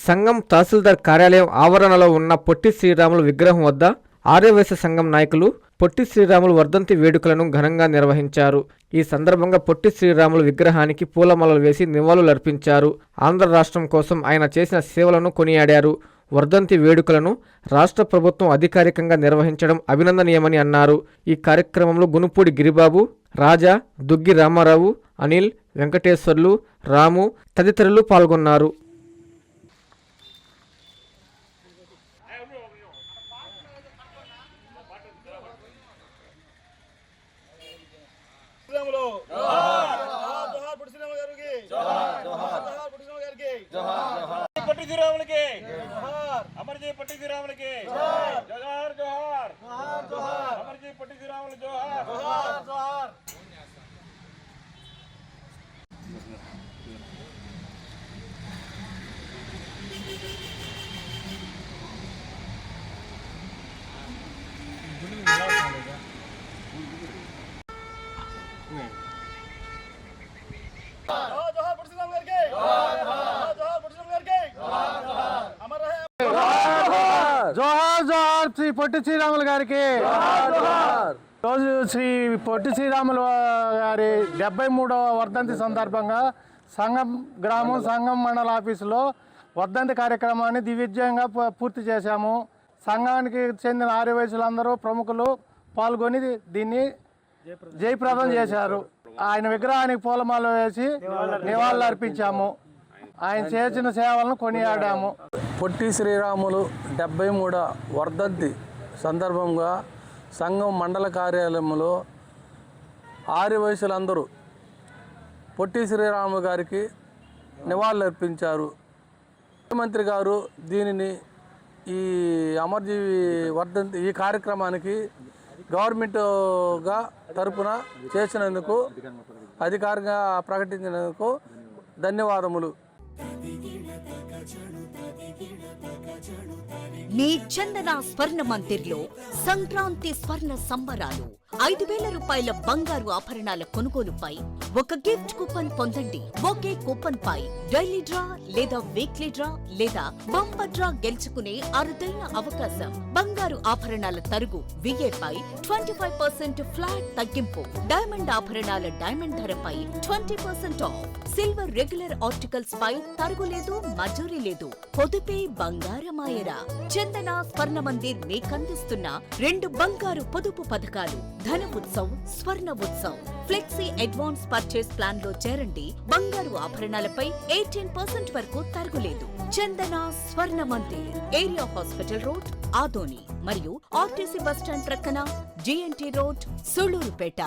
సంఘం తహసీల్దార్ కార్యాలయం ఆవరణలో ఉన్న పొట్టి శ్రీరాములు విగ్రహం వద్ద ఆర్యవైశ్య సంఘం నాయకులు పొట్టి శ్రీరాములు వర్ధంతి వేడుకలను ఘనంగా నిర్వహించారు. ఈ సందర్భంగా పొట్టి శ్రీరాములు విగ్రహానికి పూలమాలలు వేసి నివాళులర్పించారు. ఆంధ్ర రాష్ట్రం కోసం ఆయన చేసిన సేవలను కొనియాడారు. వర్ధంతి వేడుకలను రాష్ట్ర ప్రభుత్వం అధికారికంగా నిర్వహించడం అభినందనీయమని అన్నారు. ఈ కార్యక్రమంలో గునుపూడి గిరిబాబు, రాజా, దుగ్గి రామారావు, అనిల్, వెంకటేశ్వర్లు, రాము తదితరులు పాల్గొన్నారు. పొట్టి శ్రీరాములకి అమర్జీ పొట్టి శ్రీరాములకి జోహార్ జోహార్ అమర్జీ పొట్టి శ్రీరాములు జోహార్ జోహార్. జోహార్ జోహార్ శ్రీ పొట్టి శ్రీరాములు గారికి. రోజు శ్రీ పొట్టి శ్రీరాములు గారి 73వ వర్ధంతి సందర్భంగా సంఘం గ్రామం సంఘం మండల ఆఫీసులో వర్ధంతి కార్యక్రమాన్ని దిగ్విజయంగా పూర్తి చేశాము. సంఘానికి చెందిన ఆర్యవైశ్యులందరూ ప్రముఖులు పాల్గొని దీన్ని జయప్రదం చేశారు. ఆయన విగ్రహానికి పూలమాల వేసి నివాళులు అర్పించాము. ఆయన చేసిన సేవలను కొనియాడాము. పొట్టి శ్రీరాములు 73వ వర్ధంతి సందర్భంగా సంఘం మండల కార్యాలయంలో ఆర్యవైశ్యులందరూ పొట్టి శ్రీరాములు గారికి నివాళులర్పించారు. ముఖ్యమంత్రి గారు దీనిని ఈ అమర్జీవి వర్ధంతి ఈ కార్యక్రమానికి గవర్నమెంట్గా తరపున చేసినందుకు అధికారికంగా ప్రకటించినందుకు ధన్యవాదములు. మీ చందన స్వర్ణ మందిర్లో సంక్రాంతి స్వర్ణ సంబరాలు 5,000 రూపాయల బంగారు ఆభరణాల కొనుగోలుపై ఒక గిఫ్ట్ కూపన్ పొందండి. ఒకే కూపన్ పై డైలీ డ్రా లేదా వీక్లీ డ్రా లేదా బంపర్ డ్రా గెలుచుకునే అరుదైన అవకాశం. బంగారు ఆభరణాల తరుగు VA పై 25% ఫ్లాట్ తగ్గింపు. డైమండ్ ఆభరణాల డైమండ్ ధరపై 20% ఆఫ్. సిల్వర్ రెగ్యులర్ ఆర్టికల్స్ పై తరుగులేదు, మజూరీ లేదు. పొదుపే బంగారమాయరా. చందన స్వర్ణ మందిర్ మీకందిస్తున్న 2 బంగారు పొదుపు పథకాలు ధన ఉత్సవ్, స్వర్ణ Utsav. Flexi advance purchase plan లో చేరండి. బంగారు ఆభరణాలపై 18% వరకు తరుగులేదు. చందన స్వర్ణ Mandir, area hospital road, Adoni మరియు ఆర్టీసీ బస్టాండ్ ప్రక్కన GNT రోడ్, సూళ్లూరుపేట.